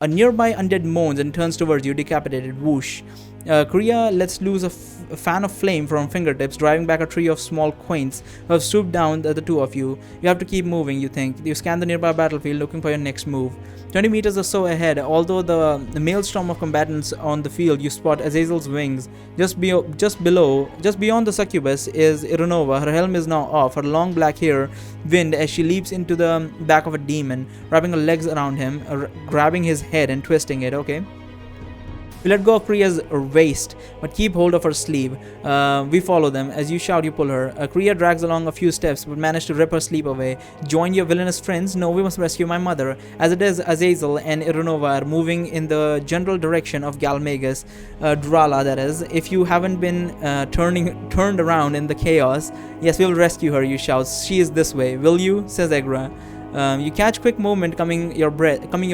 A nearby undead moans and turns towards you, decapitated. Whoosh. Kriya lets loose a fan of flame from fingertips, driving back a tree of small quaints who have swooped down at the two of you. You have to keep moving, you think. You scan the nearby battlefield, looking for your next move. 20 meters or so ahead, although the maelstrom of combatants on the field, you spot Azazel's wings. Just beyond the succubus, is Ironova. Her helm is now off, her long black hair wind as she leaps into the back of a demon, wrapping her legs around him, grabbing his head and twisting it. Okay. You let go of Kriya's waist, but keep hold of her sleeve. We follow them. As you shout, you pull her. Kriya drags along a few steps, but manages to rip her sleeve away. Join your villainous friends? No, we must rescue my mother. As it is, Azazel and Ironova are moving in the general direction of Galmagus, Drala, that is. If you haven't been turned around in the chaos, yes, we'll rescue her, you shout. She is this way. Will you? Says Egra. You catch quick movement coming your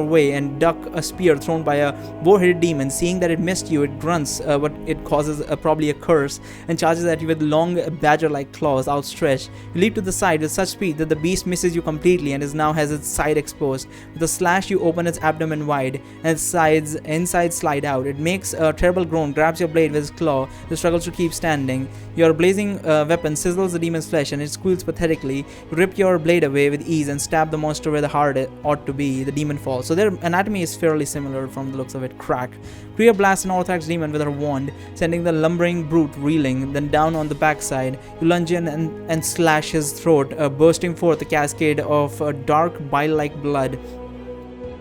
way and duck a spear thrown by a boar-headed demon. Seeing that it missed you, it grunts, but it causes probably a curse and charges at you with long badger-like claws outstretched. You leap to the side with such speed that the beast misses you completely and now has its side exposed. With a slash, you open its abdomen wide and its inside slide out. It makes a terrible groan, grabs your blade with its claw. It struggles to keep standing. Your blazing weapon sizzles the demon's flesh and it squeals pathetically. You rip your blade away with ease and stab the monster where the heart ought to be. The demon falls. So their anatomy is fairly similar from the looks of it. Crack. Kriya blasts an Orthax demon with her wand, sending the lumbering brute reeling. Then down on the backside, you lunge in and slash his throat, bursting forth a cascade of dark bile-like blood.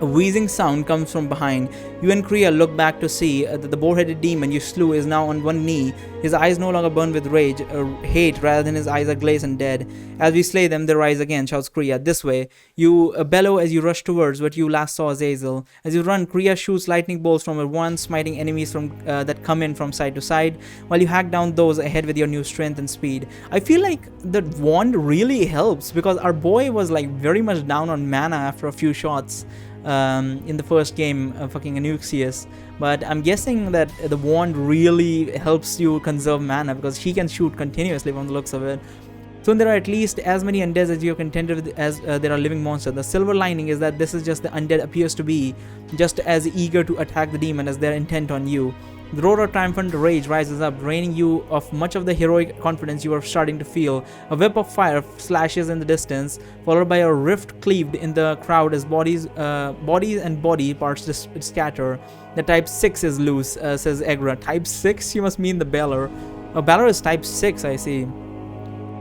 A wheezing sound comes from behind. You and Kriya look back to see that the boar-headed demon you slew is now on one knee. His eyes no longer burn with rage, hate, rather than his eyes are glazed and dead. As we slay them, they rise again, shouts Kriya. This way. You bellow as you rush towards what you last saw Azazel. As you run, Kriya shoots lightning bolts from her wand, smiting enemies that come in from side to side, while you hack down those ahead with your new strength and speed. I feel like the wand really helps, because our boy was like very much down on mana after a few shots. In the first game, fucking Anuxius, but I'm guessing that the wand really helps you conserve mana because he can shoot continuously from the looks of it. Soon there are at least as many undeads as you have contended with as there are living monsters. The silver lining is that this is just the undead appears to be just as eager to attack the demon as their intent on you. The roar of triumphant rage rises up, draining you of much of the heroic confidence you are starting to feel. A whip of fire slashes in the distance, followed by a rift cleaved in the crowd as bodies and body parts scatter. The type 6 is loose, says Egra. Type 6? You must mean the Balor. Balor is type 6, I see.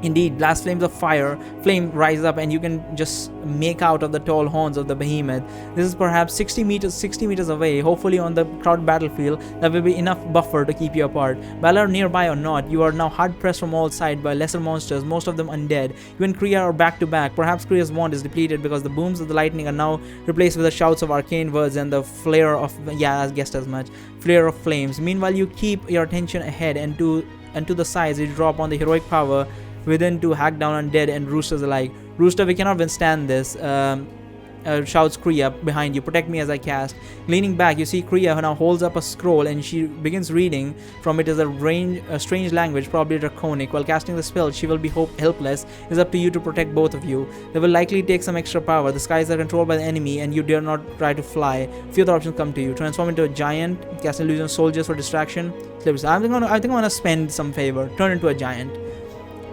Indeed, blast flames of flame rise up and you can just make out of the tall horns of the behemoth. This is perhaps 60 meters away. Hopefully on the crowded battlefield, there will be enough buffer to keep you apart. Balor nearby or not, you are now hard pressed from all sides by lesser monsters, most of them undead. You and Kriya are back to back. Perhaps Kriya's wand is depleted because the booms of the lightning are now replaced with the shouts of arcane words and the flare of, I guessed as much, flare of flames. Meanwhile, you keep your attention ahead and to the sides. You drop on the heroic power within to hack down undead and roosters alike. Rooster, we cannot withstand this, shouts Kriya behind you. Protect me as I cast. Leaning back, you see Kriya now holds up a scroll and she begins reading from it as a strange language, probably draconic. While casting the spell, she will be helpless. It's up to you to protect both of you. They will likely take some extra power. The skies are controlled by the enemy and you dare not try to fly. Few other options come to you. Transform into a giant, cast illusion soldiers for distraction. I think I'm gonna spend some favor. Turn into a giant.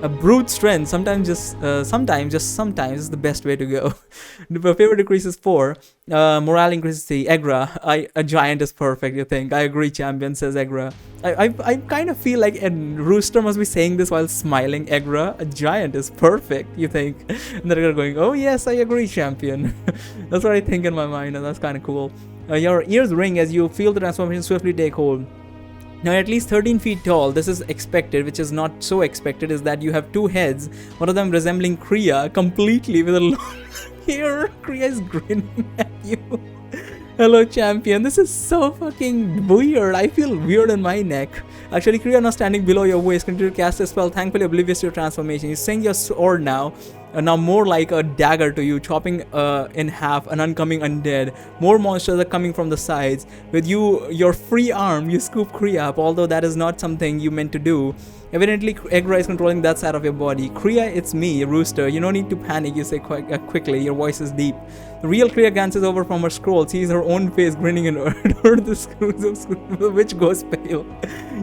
A brute strength, sometimes is the best way to go. The favor decreases 4, morale increases 3. Egra, a giant is perfect, you think. I agree, champion, says Egra. I kind of feel like a rooster must be saying this while smiling. Egra, a giant is perfect, you think. And they're going, oh yes, I agree, champion. That's what I think in my mind, and that's kind of cool. Your ears ring as you feel the transformation swiftly take hold. Now, at least 13 feet tall, this is expected. Which is not so expected is that you have 2 heads, one of them resembling Kriya completely with a long hair. Kriya is grinning at you. Hello, champion. This is so fucking weird. I feel weird in my neck. Actually, Kriya now standing below your waist. Continue to cast a spell, thankfully oblivious to your transformation. You swing your sword now more like a dagger to you, chopping in half an oncoming undead. More monsters are coming from the sides. With your free arm, you scoop Kriya up, although that is not something you meant to do. Evidently, Egra is controlling that side of your body. Kriya, it's me, Rooster. You don't need to panic, you say quickly. Your voice is deep. The real Kriya glances over from her scroll, sees her own face grinning in her the screws of which goes pale.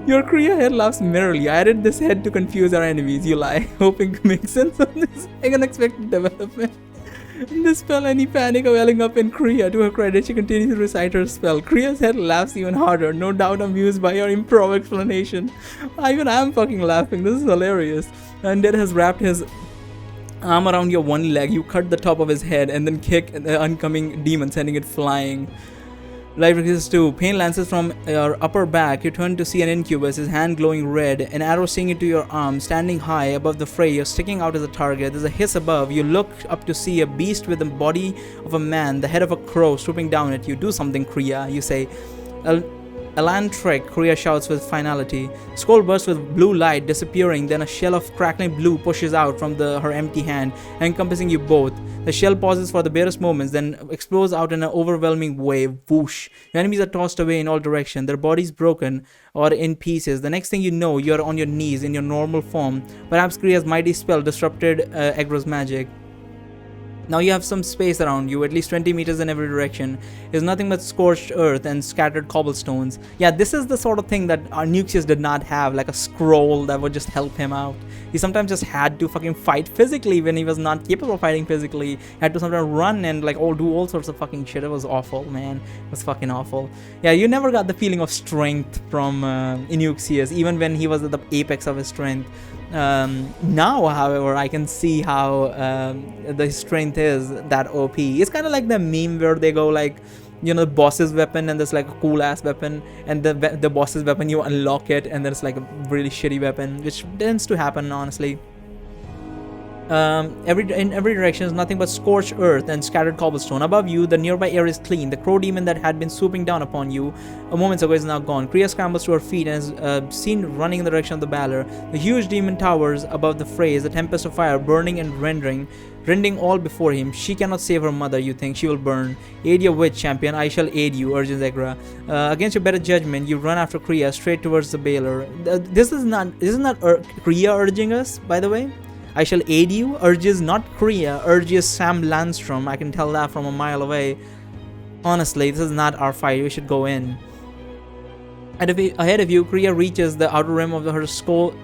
Your Kriya head laughs merrily. I added this head to confuse our enemies, you lie, hoping to make sense of this unexpected development. In the spell, any panic welling up in Kriya. To her credit, she continues to recite her spell. Kriya's head laughs even harder, no doubt amused by your improv explanation. Even I'm fucking laughing, this is hilarious. Undead has wrapped his arm around your one leg. You cut the top of his head and then kick the oncoming demon, sending it flying. Life increases 2. Pain lances from your upper back. You turn to see an incubus, his hand glowing red, an arrow singing into your arm, standing high above the fray. You're sticking out as a target. There's a hiss above. You look up to see a beast with the body of a man, the head of a crow, swooping down at you. Do something, Kriya, you say. Elantrek, Kriya shouts with finality. Skull bursts with blue light, disappearing. Then a shell of crackling blue pushes out from her empty hand, encompassing you both. The shell pauses for the barest moments, then explodes out in an overwhelming wave. Whoosh. Your enemies are tossed away in all directions, their bodies broken or in pieces. The next thing you know, you're on your knees in your normal form. Perhaps Kriya's mighty spell disrupted Egra's magic. Now you have some space around you, at least 20 meters in every direction. It's nothing but scorched earth and scattered cobblestones. Yeah, this is the sort of thing that Arnuxius did not have, like a scroll that would just help him out. He sometimes just had to fucking fight physically when he was not capable of fighting physically. He had to sometimes run and like do all sorts of fucking shit. It was awful, man. It was fucking awful. Yeah, you never got the feeling of strength from Arnuxius, even when he was at the apex of his strength. Now, however, I can see how the strength is that OP. It's kind of like the meme where they go like, you know, the boss's weapon and there's like a cool ass weapon, and the boss's weapon you unlock it and there's like a really shitty weapon, which tends to happen honestly. In every direction is nothing but scorched earth and scattered cobblestone. Above you, the nearby air is clean. The crow demon that had been swooping down upon you a moment ago is now gone. Kriya scrambles to her feet and is seen running in the direction of the Balor. The huge demon towers above the fray, a tempest of fire burning and rending all before him. She cannot save her mother, you think. She will burn. Aid your witch, champion. I shall aid you, urges Egra. Against your better judgment, you run after Kriya straight towards the Balor. This is not Kriya urging us, by the way. I shall aid you urges not Kriya, urges Sam Landstrom. I can tell that from a mile away. Honestly, this is not our fight. We should go in. Ahead of you, Kriya reaches the outer rim of her scroll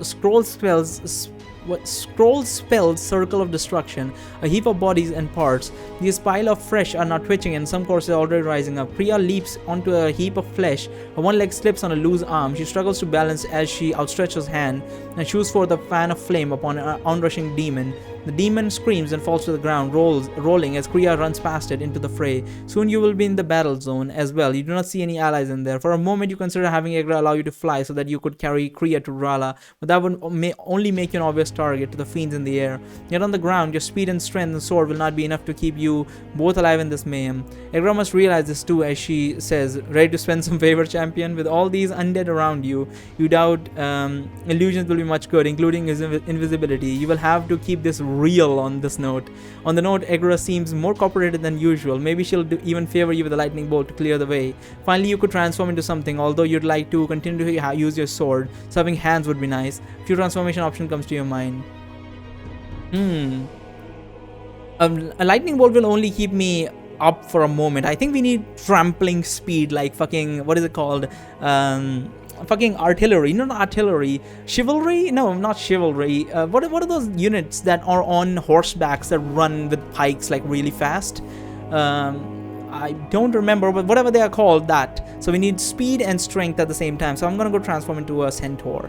spelled circle of destruction, a heap of bodies and parts. These pile of flesh are now twitching and some corpses are already rising up. Kriya leaps onto a heap of flesh. Her one leg slips on a loose arm. She struggles to balance as she outstretches her hand and shoots forth a fan of flame upon an onrushing demon. The demon screams and falls to the ground, rolling as Kriya runs past it into the fray. Soon you will be in the battle zone as well. You do not see any allies in there. For a moment you consider having Egra allow you to fly so that you could carry Kriya to Rala, but that would only make you an obvious target to the fiends in the air. Yet on the ground, your speed and strength and sword will not be enough to keep you both alive in this mayhem. Egra must realize this too as she says, ready to spend some favor, champion? With all these undead around you, you doubt illusions will be much good, including his invisibility. You will have to keep this real on this note. On the note, Egra seems more cooperative than usual. Maybe she'll even favor you with a lightning bolt to clear the way. Finally, you could transform into something, although you'd like to continue to use your sword. Serving hands would be nice. Few transformation option comes to your mind. A lightning bolt will only keep me up for a moment. I think we need trampling speed, like fucking, what is it called? Fucking artillery. No, not artillery. Chivalry? No, not chivalry. What are those units that are on horsebacks that run with pikes like really fast? I don't remember, but whatever they are called, that. So we need speed and strength at the same time. So I'm gonna go transform into a centaur.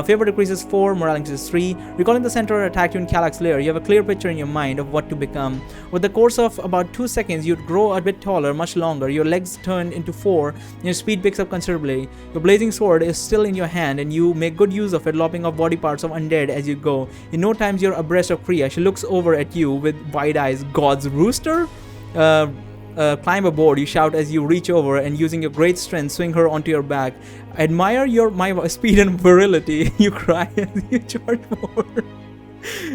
Favor decreases 4, morale increases 3. Recalling the centaur attacked you in Kallax's lair, you have a clear picture in your mind of what to become. With the course of about 2 seconds, you'd grow a bit taller, much longer. Your legs turn into 4, and your speed picks up considerably. Your blazing sword is still in your hand, and you make good use of it, lopping off body parts of undead as you go. In no time, you're abreast of Kriya. She looks over at you with wide eyes. God's rooster? Climb aboard, you shout as you reach over and using your great strength swing her onto your back. Admire my speed and virility, you cry as you charge forward.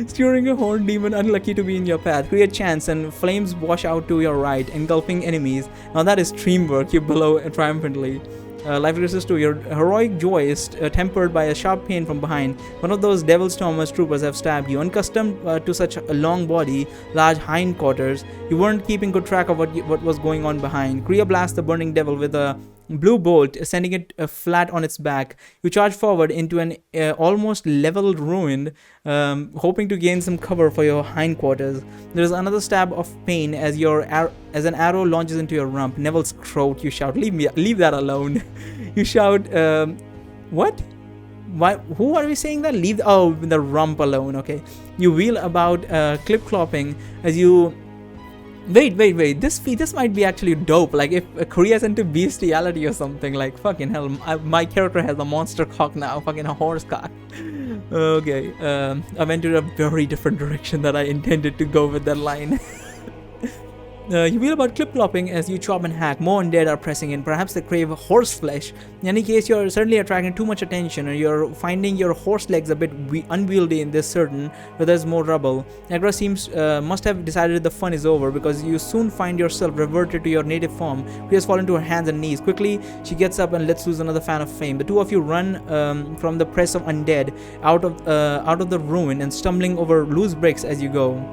Steering a horned demon unlucky to be in your path. Create chance and flames wash out to your right, engulfing enemies. Now that is teamwork, you bellow triumphantly. Life Crisis 2, your heroic joy is tempered by a sharp pain from behind. One of those Devil Stormers troopers have stabbed you. Unaccustomed to such a long body, large hindquarters, you weren't keeping good track of what was going on behind. Kriya blasts the burning devil with a blue bolt, sending it flat on its back. You charge forward into an almost level ruin, hoping to gain some cover for your hindquarters. There is another stab of pain as as an arrow launches into your rump. Neville's throat. You shout, leave that alone." You shout, "What? Why? Who are we saying that? Leave the rump alone." Okay. You wheel about, clip clopping as you. Wait. This might be actually dope. Like if Korea's into bestiality or something. Like fucking hell, my character has a monster cock now. Fucking a horse cock. Okay. I went to a very different direction that I intended to go with that line. You feel about clip-clopping as you chop and hack. More undead are pressing in. Perhaps they crave horse flesh. In any case, you're certainly attracting too much attention, and you're finding your horse legs a bit unwieldy in this certain where there's more rubble. Agra must have decided the fun is over, because you soon find yourself reverted to your native form. She has fallen to her hands and knees. Quickly, she gets up and lets loose another fan of flame. The two of you run from the press of undead out of the ruin and stumbling over loose bricks as you go.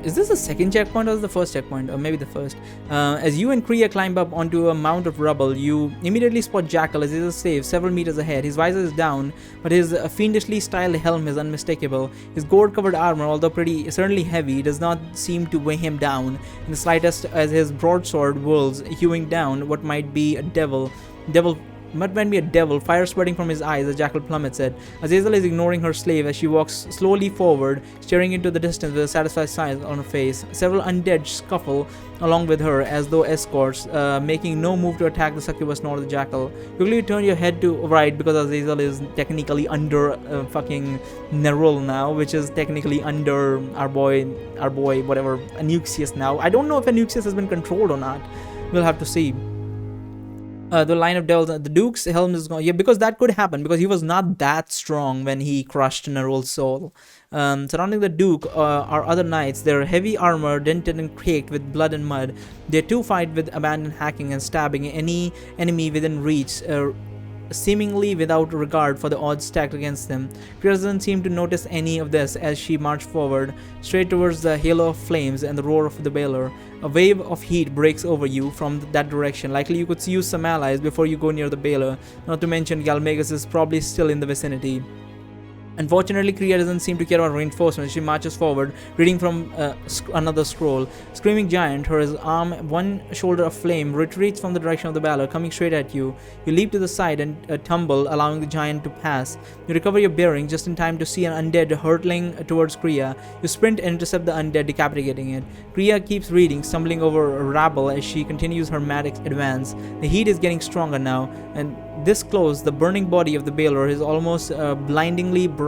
Is this the second checkpoint or the first checkpoint? Or maybe the first. As you and Kriya climb up onto a mound of rubble, you immediately spot Jackal as he is safe several meters ahead. His visor is down, but his fiendishly styled helm is unmistakable. His gourd-covered armor, although certainly heavy, does not seem to weigh him down in the slightest, as his broadsword whirls, hewing down what might be a devil, fire spurting from his eyes as Jackal plummets it. Azazel is ignoring her slave as she walks slowly forward, staring into the distance with a satisfied smile on her face. Several undead scuffle along with her as though escorts, making no move to attack the succubus nor the Jackal. Quickly you turn your head to right, because Azazel is technically under fucking Nerul now, which is technically under our boy, whatever, Anuxius now. I don't know if Anuxius has been controlled or not. We'll have to see. The line of devils, the Duke's helm is gone. Yeah, because that could happen, because he was not that strong when he crushed Nerul's soul. Surrounding the Duke are other knights, their heavy armor dented and caked with blood and mud. They too fight with abandoned hacking and stabbing any enemy within reach, seemingly without regard for the odds stacked against them. Kriya doesn't seem to notice any of this as she marched forward, straight towards the halo of flames and the roar of the Baylor. A wave of heat breaks over you from that direction. Likely you could use some allies before you go near the Baylor, not to mention Galmagus is probably still in the vicinity. Unfortunately, Kriya doesn't seem to care about reinforcements. She marches forward, reading from another scroll. Screaming Giant, her arm one shoulder aflame, retreats from the direction of the Baylor, coming straight at you. You leap to the side and tumble, allowing the Giant to pass. You recover your bearing just in time to see an undead hurtling towards Kriya. You sprint and intercept the undead, decapitating it. Kriya keeps reading, stumbling over a rabble as she continues her mad advance. The heat is getting stronger now, and this close, the burning body of the Baylor is almost blindingly bright.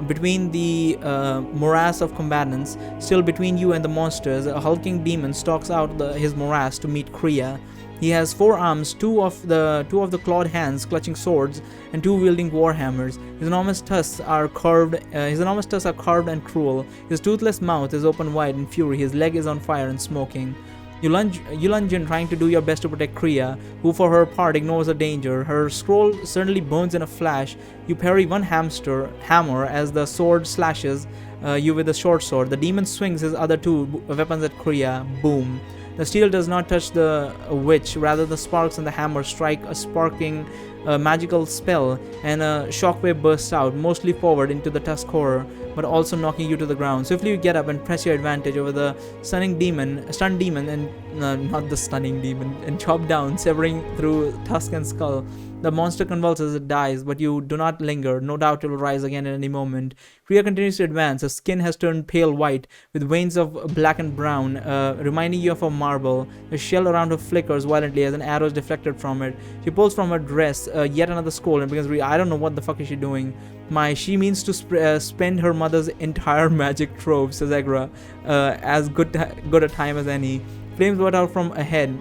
Between the morass of combatants, still between you and the monsters, a hulking demon stalks out his morass to meet Kriya. He has 4 arms, two of the clawed hands clutching swords, and 2 wielding warhammers. His enormous tusks are carved and cruel. His toothless mouth is open wide in fury. His leg is on fire and smoking. You lunge in, trying to do your best to protect Kriya, who for her part ignores the danger. Her scroll certainly burns in a flash. You parry one hammer as the sword slashes you with a short sword. The demon swings his other 2 weapons at Kriya. Boom. The steel does not touch the witch, rather the sparks and the hammer strike a sparking magical spell, and a shockwave bursts out, mostly forward into the tusk horror, but also knocking you to the ground. Swiftly you get up and press your advantage over the stunned demon, and not the stunning demon, and chop down, severing through tusk and skull. The monster convulses, it dies, but you do not linger. No doubt it will rise again at any moment. Kriya continues to advance. Her skin has turned pale white, with veins of black and brown, reminding you of a marble. The shell around her flickers violently as an arrow is deflected from it. She pulls from her dress yet another scroll and begins I don't know what the fuck is she doing. She means to spend her mother's entire magic trove, says Agra, as good a time as any. Flames burst out from ahead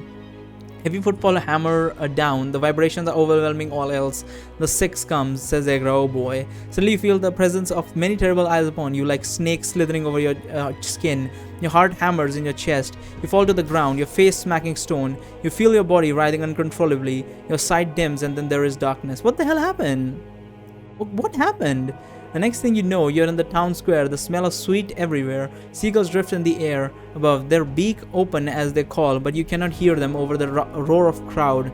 If you put Paul a hammer down, the vibrations are overwhelming all else. The six comes, says Agra, oh boy. Suddenly you feel the presence of many terrible eyes upon you, like snakes slithering over your skin. Your heart hammers in your chest. You fall to the ground, your face smacking stone. You feel your body writhing uncontrollably. Your sight dims and then there is darkness. What the hell happened? What happened? The next thing you know, you're in the town square, the smell of sweet everywhere. Seagulls drift in the air above, their beak open as they call, but you cannot hear them over the roar of crowd.